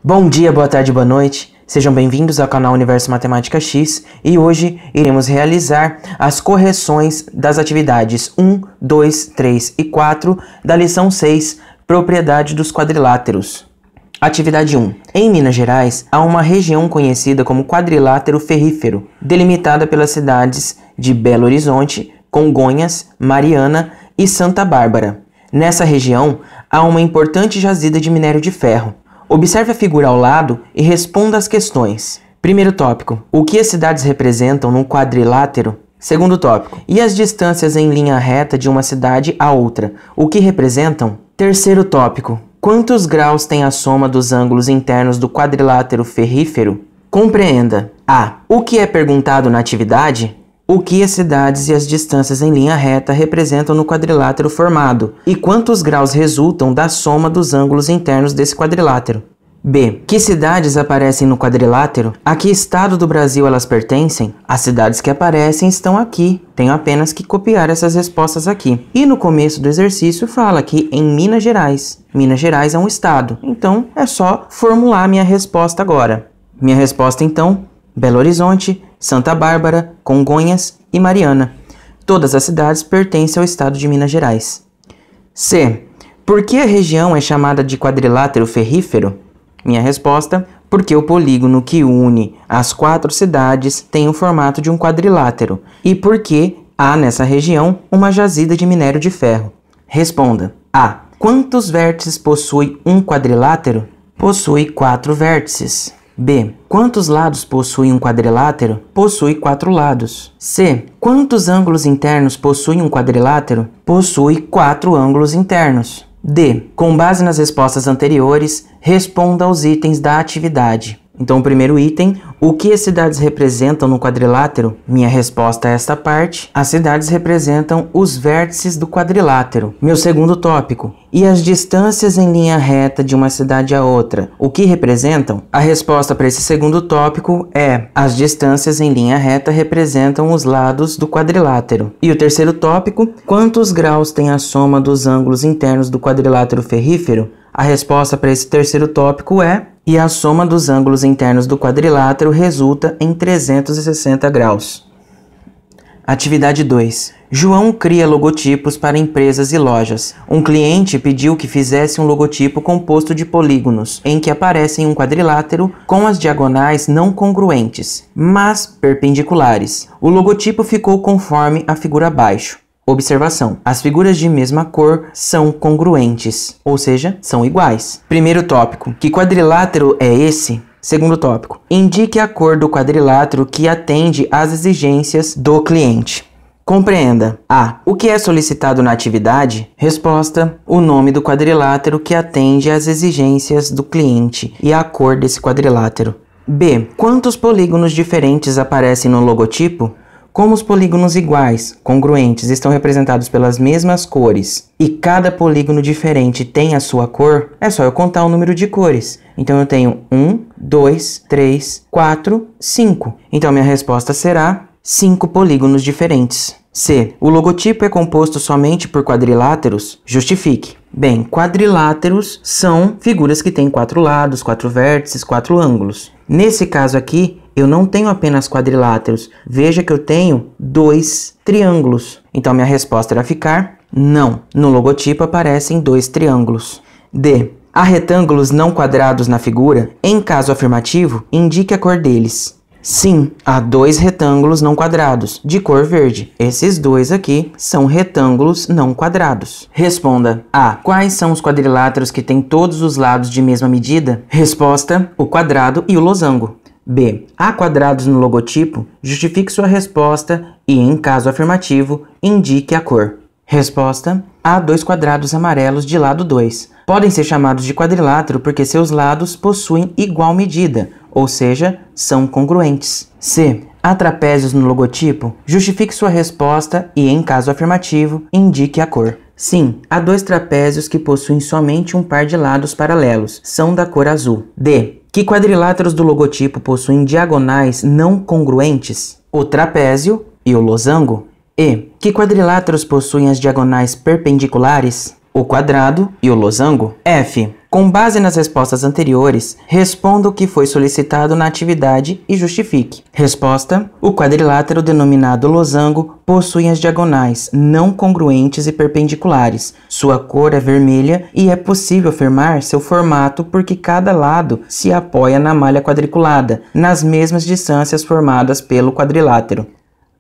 Bom dia, boa tarde, boa noite. Sejam bem-vindos ao canal Universo Matemática X e hoje iremos realizar as correções das atividades 1, 2, 3 e 4 da lição 6, Propriedade dos Quadriláteros. Atividade 1. Em Minas Gerais, há uma região conhecida como Quadrilátero Ferrífero, delimitada pelas cidades de Belo Horizonte, Congonhas, Mariana e Santa Bárbara. Nessa região, há uma importante jazida de minério de ferro. Observe a figura ao lado e responda às questões. Primeiro tópico. O que as cidades representam num quadrilátero? Segundo tópico. E as distâncias em linha reta de uma cidade a outra? O que representam? Terceiro tópico. Quantos graus tem a soma dos ângulos internos do quadrilátero ferrífero? Compreenda. A. O que é perguntado na atividade? O que as cidades e as distâncias em linha reta representam no quadrilátero formado? E quantos graus resultam da soma dos ângulos internos desse quadrilátero? B. Que cidades aparecem no quadrilátero? A que estado do Brasil elas pertencem? As cidades que aparecem estão aqui. Tenho apenas que copiar essas respostas aqui. E no começo do exercício fala que em Minas Gerais. Minas Gerais é um estado. Então, é só formular minha resposta agora. Minha resposta, então, Belo Horizonte, Santa Bárbara, Congonhas e Mariana. Todas as cidades pertencem ao estado de Minas Gerais. C. Por que a região é chamada de quadrilátero ferrífero? Minha resposta, porque o polígono que une as 4 cidades tem o formato de um quadrilátero e porque há nessa região uma jazida de minério de ferro. Responda. A. Quantos vértices possui um quadrilátero? Possui 4 vértices. B. Quantos lados possui um quadrilátero? Possui 4 lados. C. Quantos ângulos internos possui um quadrilátero? Possui 4 ângulos internos. D. Com base nas respostas anteriores, responda aos itens da atividade. Então, o primeiro item, o que as cidades representam no quadrilátero? Minha resposta a esta parte, as cidades representam os vértices do quadrilátero. Meu segundo tópico, e as distâncias em linha reta de uma cidade a outra, o que representam? A resposta para esse segundo tópico é, as distâncias em linha reta representam os lados do quadrilátero. E o terceiro tópico, quantos graus tem a soma dos ângulos internos do quadrilátero ferrífero? A resposta para esse terceiro tópico é, e a soma dos ângulos internos do quadrilátero resulta em 360 graus. Atividade 2. João cria logotipos para empresas e lojas. Um cliente pediu que fizesse um logotipo composto de polígonos, em que aparecem um quadrilátero com as diagonais não congruentes, mas perpendiculares. O logotipo ficou conforme a figura abaixo. Observação. As figuras de mesma cor são congruentes, ou seja, são iguais. Primeiro tópico. Que quadrilátero é esse? Segundo tópico. Indique a cor do quadrilátero que atende às exigências do cliente. Compreenda. A. O que é solicitado na atividade? Resposta. O nome do quadrilátero que atende às exigências do cliente e a cor desse quadrilátero. B. Quantos polígonos diferentes aparecem no logotipo? Como os polígonos iguais, congruentes, estão representados pelas mesmas cores e cada polígono diferente tem a sua cor, é só eu contar o número de cores. Então eu tenho 1, 2, 3, 4, 5. Então minha resposta será 5 polígonos diferentes. C. O logotipo é composto somente por quadriláteros? Justifique. Bem, quadriláteros são figuras que têm 4 lados, 4 vértices, 4 ângulos. Nesse caso aqui, eu não tenho apenas quadriláteros. Veja que eu tenho 2 triângulos. Então, minha resposta irá ficar não. No logotipo aparecem 2 triângulos. D. Há retângulos não quadrados na figura? Em caso afirmativo, indique a cor deles. Sim, há 2 retângulos não quadrados, de cor verde. Esses 2 aqui são retângulos não quadrados. Responda. A. Quais são os quadriláteros que têm todos os lados de mesma medida? Resposta. O quadrado e o losango. B. Há quadrados no logotipo? Justifique sua resposta e, em caso afirmativo, indique a cor. Resposta. Há 2 quadrados amarelos de lado 2. Podem ser chamados de quadrilátero porque seus lados possuem igual medida, ou seja, são congruentes. C. Há trapézios no logotipo? Justifique sua resposta e, em caso afirmativo, indique a cor. Sim, há 2 trapézios que possuem somente um par de lados paralelos. São da cor azul. D. Que quadriláteros do logotipo possuem diagonais não congruentes? O trapézio e o losango. E. Que quadriláteros possuem as diagonais perpendiculares? O quadrado e o losango. F. Com base nas respostas anteriores, responda o que foi solicitado na atividade e justifique. Resposta: o quadrilátero denominado losango possui as diagonais não congruentes e perpendiculares. Sua cor é vermelha e é possível afirmar seu formato porque cada lado se apoia na malha quadriculada, nas mesmas distâncias formadas pelo quadrilátero.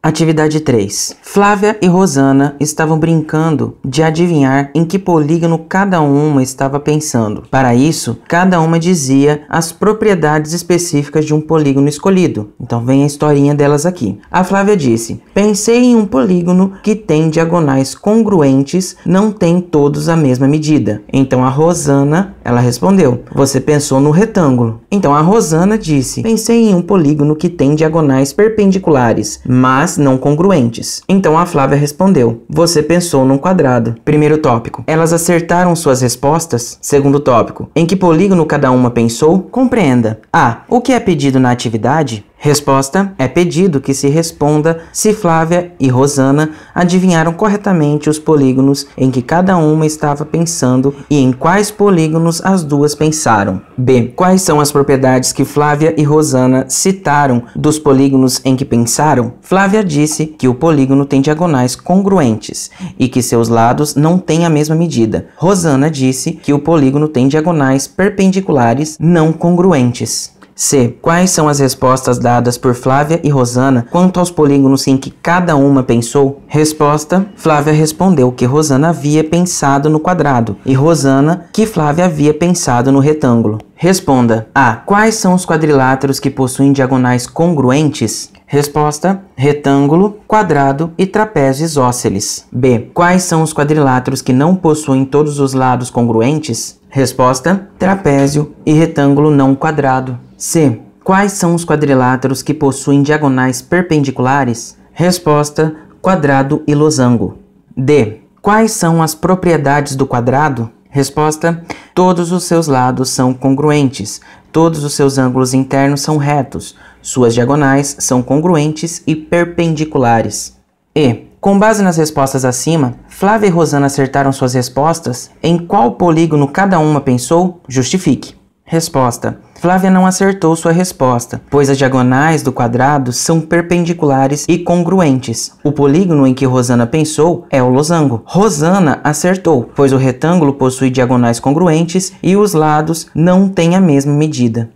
Atividade 3. Flávia e Rosana estavam brincando de adivinhar em que polígono cada uma estava pensando. Para isso, cada uma dizia as propriedades específicas de um polígono escolhido. Então vem a historinha delas aqui. A Flávia disse: pensei em um polígono que tem diagonais congruentes, não tem todos a mesma medida. Então a Rosana, ela respondeu: você pensou no retângulo. Então a Rosana disse: pensei em um polígono que tem diagonais perpendiculares, mas não congruentes. Então a Flávia respondeu: você pensou num quadrado. Primeiro tópico: elas acertaram suas respostas? Segundo tópico: em que polígono cada uma pensou? Compreenda. A. O que é pedido na atividade? Resposta: é pedido que se responda se Flávia e Rosana adivinharam corretamente os polígonos em que cada uma estava pensando e em quais polígonos as duas pensaram. B. Quais são as propriedades que Flávia e Rosana citaram dos polígonos em que pensaram? Flávia disse que o polígono tem diagonais congruentes e que seus lados não têm a mesma medida. Rosana disse que o polígono tem diagonais perpendiculares não congruentes. C. Quais são as respostas dadas por Flávia e Rosana quanto aos polígonos em que cada uma pensou? Resposta: Flávia respondeu que Rosana havia pensado no quadrado e Rosana que Flávia havia pensado no retângulo. Responda. A. Quais são os quadriláteros que possuem diagonais congruentes? Resposta: retângulo, quadrado e trapézio isósceles. B. Quais são os quadriláteros que não possuem todos os lados congruentes? Resposta: trapézio e retângulo não quadrado. C. Quais são os quadriláteros que possuem diagonais perpendiculares? Resposta: quadrado e losango. D. Quais são as propriedades do quadrado? Resposta: todos os seus lados são congruentes, todos os seus ângulos internos são retos, suas diagonais são congruentes e perpendiculares. E. Com base nas respostas acima, Flávia e Rosana acertaram suas respostas? Em qual polígono cada uma pensou? Justifique. Resposta: Flávia não acertou sua resposta, pois as diagonais do quadrado são perpendiculares e congruentes. O polígono em que Rosana pensou é o losango. Rosana acertou, pois o retângulo possui diagonais congruentes e os lados não têm a mesma medida.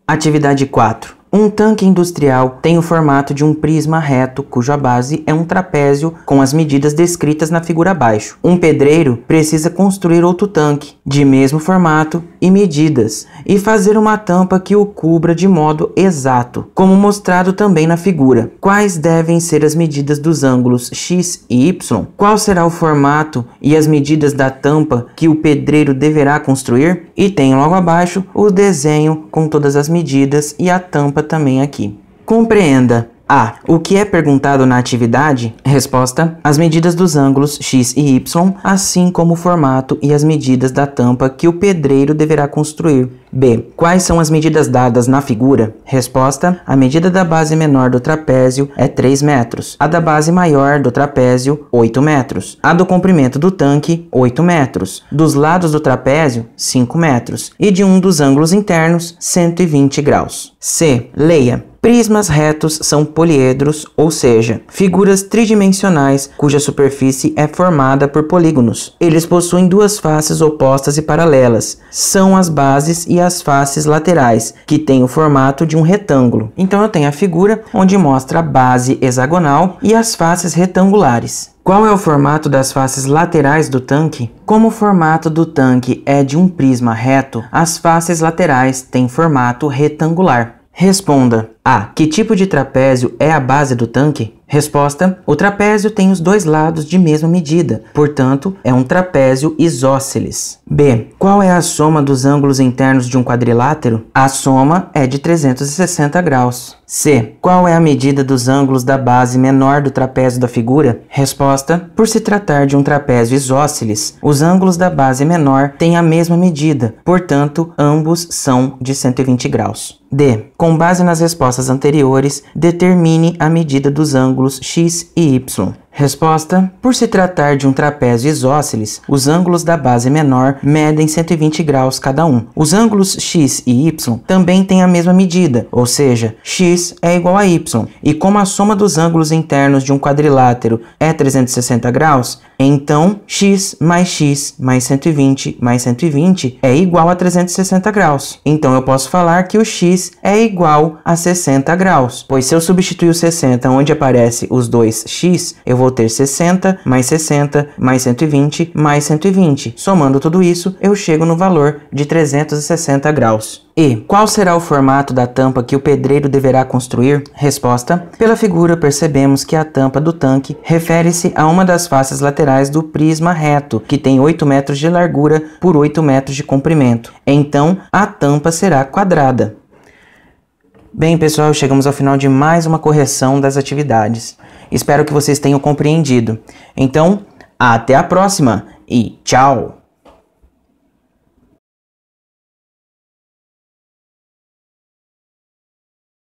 Atividade 4. Um tanque industrial tem o formato de um prisma reto, cuja base é um trapézio com as medidas descritas na figura abaixo. Um pedreiro precisa construir outro tanque, de mesmo formato e medidas, e fazer uma tampa que o cubra de modo exato, como mostrado também na figura. Quais devem ser as medidas dos ângulos X e Y? Qual será o formato e as medidas da tampa que o pedreiro deverá construir? E tem logo abaixo o desenho com todas as medidas e a tampa também aqui. Compreenda. A. O que é perguntado na atividade? Resposta: as medidas dos ângulos X e Y, assim como o formato e as medidas da tampa que o pedreiro deverá construir. B. Quais são as medidas dadas na figura? Resposta: a medida da base menor do trapézio é 3 metros, a da base maior do trapézio, 8 metros, a do comprimento do tanque, 8 metros, dos lados do trapézio, 5 metros, e de um dos ângulos internos, 120 graus. C. Leia. Prismas retos são poliedros, ou seja, figuras tridimensionais cuja superfície é formada por polígonos. Eles possuem duas faces opostas e paralelas. São as bases e as faces laterais, que têm o formato de um retângulo. Então eu tenho a figura onde mostra a base hexagonal e as faces retangulares. Qual é o formato das faces laterais do tanque? Como o formato do tanque é de um prisma reto, as faces laterais têm formato retangular. Responda. A. Que tipo de trapézio é a base do tanque? Resposta: o trapézio tem os dois lados de mesma medida, portanto, é um trapézio isósceles. B. Qual é a soma dos ângulos internos de um quadrilátero? A soma é de 360 graus. C. Qual é a medida dos ângulos da base menor do trapézio da figura? Resposta: por se tratar de um trapézio isósceles, os ângulos da base menor têm a mesma medida, portanto, ambos são de 120 graus. D. Com base nas respostas anteriores, determine a medida dos ângulos X e Y. Resposta: por se tratar de um trapézio isósceles, os ângulos da base menor medem 120 graus cada um. Os ângulos x e y também têm a mesma medida, ou seja, x é igual a y. E como a soma dos ângulos internos de um quadrilátero é 360 graus, então x mais 120 mais 120 é igual a 360 graus. Então eu posso falar que o x é igual a 60 graus, pois se eu substituir o 60 onde aparece os dois x, eu vou ter 60 mais 60 mais 120 mais 120. Somando tudo isso, eu chego no valor de 360 graus. E qual será o formato da tampa que o pedreiro deverá construir? Resposta: pela figura percebemos que a tampa do tanque refere-se a uma das faces laterais do prisma reto, que tem 8 metros de largura por 8 metros de comprimento. Então, a tampa será quadrada. Bem, pessoal, chegamos ao final de mais uma correção das atividades. Espero que vocês tenham compreendido. Então, até a próxima e tchau!